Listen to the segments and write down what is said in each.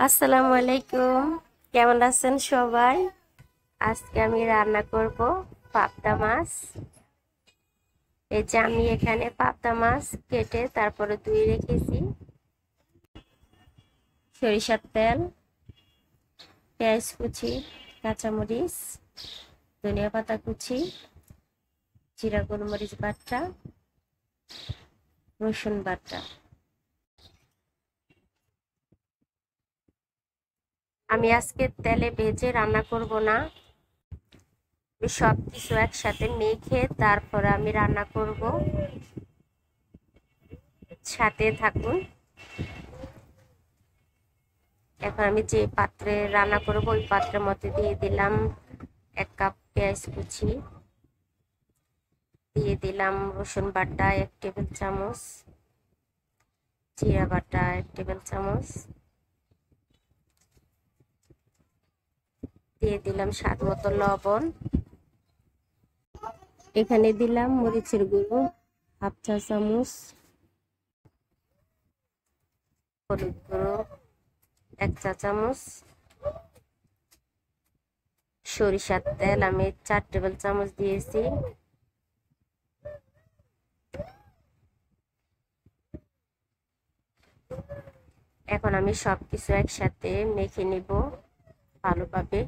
আসসালামু আলাইকুম। কেমন আছেন সবাই? আজকে আমি রান্না করব পাবদা মাছ। এই যে আমি এখানে পাবদা মাছ কেটে তারপরে ধুয়ে রেখেছি। সরিষার তেল, পেঁয়াজ কুচি, কাঁচামরিচ, ধনিয়া পাতা কুচি, জিরা গোলমরিচ বাটা, রসুন বাটা। আমি আজকে তেলে ভেজে রান্না করব না, সবকিছু একসাথে মেখে তারপরে আমি রান্না করব। সাথে থাকুন। এখন আমি যে পাত্রে রান্না করব ওই পাত্রের মধ্যে দিয়ে দিলাম 1 কাপ পেঁয়াজ কুচি, দিয়ে দিলাম রসুন বাটা 1 টেবিল চামচ, জিরা বাটা 1 টেবিল চামচ, দিয়ে দিলাম স্বাদ মতো লবণ। এখানে দিলাম মরিচের গুঁড়ো 1/2 চা চামচ, হলুদ গুঁড়ো 1 চা চামচ, সরিষার তেল আমি 4 টেবিল চামচ দিয়েছি। এখন আমি সবকিছু একসাথে মেখে নিব ভালোভাবে।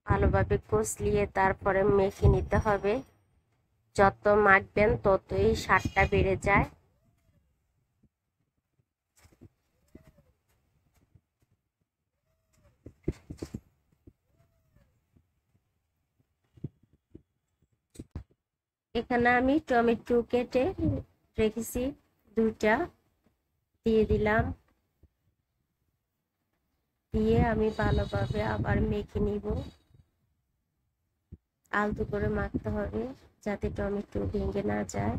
ভালোভাবে কষলিয়ে তারপরে মেখে নিতে হবে। যত মাখবেন ততই স্বাদটা বেড়ে যায়। এখানে আমি টমেটো কেটে রেখেছি 2টা, দিয়ে দিলাম। দিয়ে আমি ভালোভাবে আবার মেখে নিব। আলতো করে মাখতে হবে যাতে টমেটো ভেঙে না যায়।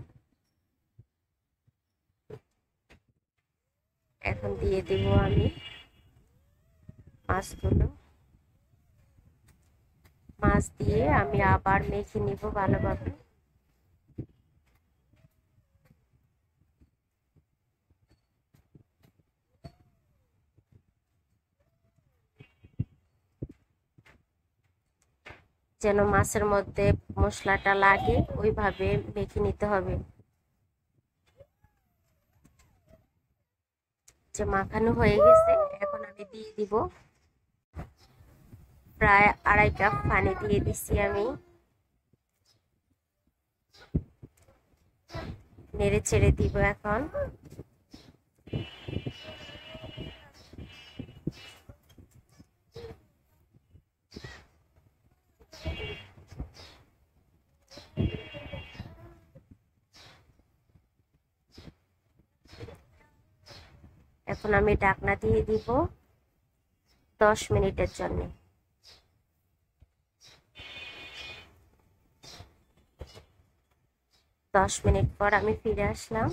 এখন দিয়ে দেব আমি মাছগুলো। মাছ দিয়ে আমি আবার মেখে নিব ভালোভাবে। যেন মাছের মধ্যে মশলাটা লাগে ওইভাবে মেখে নিতে হবে। যে মাখানো হয়ে গেছে, এখন আমি দিয়ে দিব প্রায় 2.5 কাপ পানি দিয়ে দিচ্ছি আমি। নেড়ে ছেড়ে দিব এখন। এখন আমি ঢাকনা দিয়ে দিব 10 মিনিটের জন্য। 10 মিনিট পর আমি ফিরে আসলাম।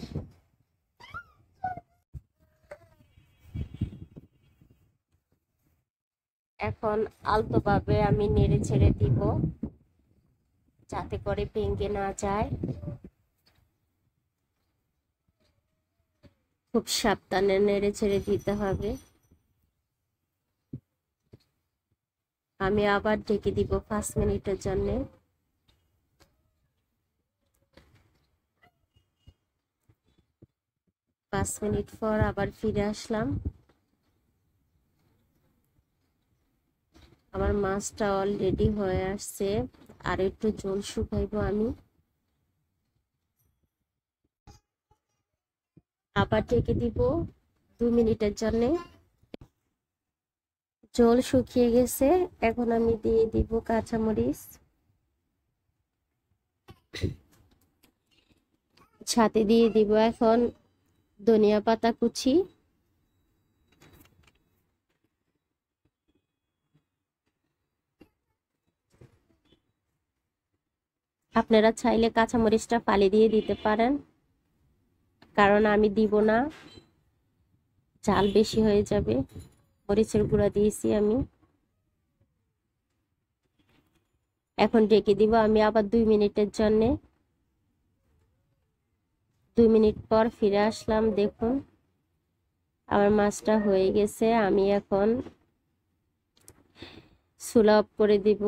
এখন আলতোভাবে আমি নেড়ে ছেড়ে দিব যাতে করে ভেঙে না যায়। খুব সাবধানে নেড়ে ছেড়ে দিতে হবে। আমি আবার ঢেকে দিব 5 মিনিটের জন্য। 5 মিনিট পর আবার ফিরে আসলাম। আমার মাছটা অলরেডি হয়ে আসছে, আর একটু জল শুকাইবো আমি। আবার ঢেকে দিব 2 মিনিটের জন্য। জল শুকিয়ে গেছে, এখন আমি দিয়ে দিব কাঁচামরিচ, সাথে দিয়ে দিব এখন ধনিয়া পাতা কুচি। আপনারা চাইলে কাঁচামরিচটা ফালি দিয়ে দিতে পারেন, কারণ আমি দিব না, ঝাল বেশি হয়ে যাবে। মরিচের গুঁড়া দিয়েছি আমি। এখন ঢেকে দিব আমি আবার 2 মিনিটের জন্য। 2 মিনিট পর ফিরে আসলাম। দেখুন আমার মাছটা হয়ে গেছে। আমি এখন চুলা অফ করে দিব।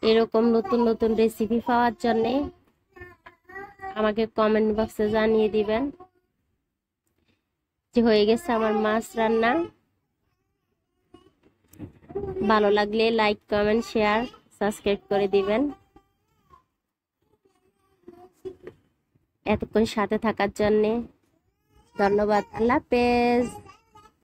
এরকম নতুন নতুন রেসিপি পাওয়ার জন্য আমাকে কমেন্ট বক্সে জানিয়ে দিবেন যে হয়ে গেছে আমার মাছ রান্না। ভালো লাগলে লাইক, কমেন্ট, শেয়ার, সাবস্ক্রাইব করে দিবেন। এতক্ষণ সাথে থাকার জন্য ধন্যবাদ। আল্লাহ হাফেজ।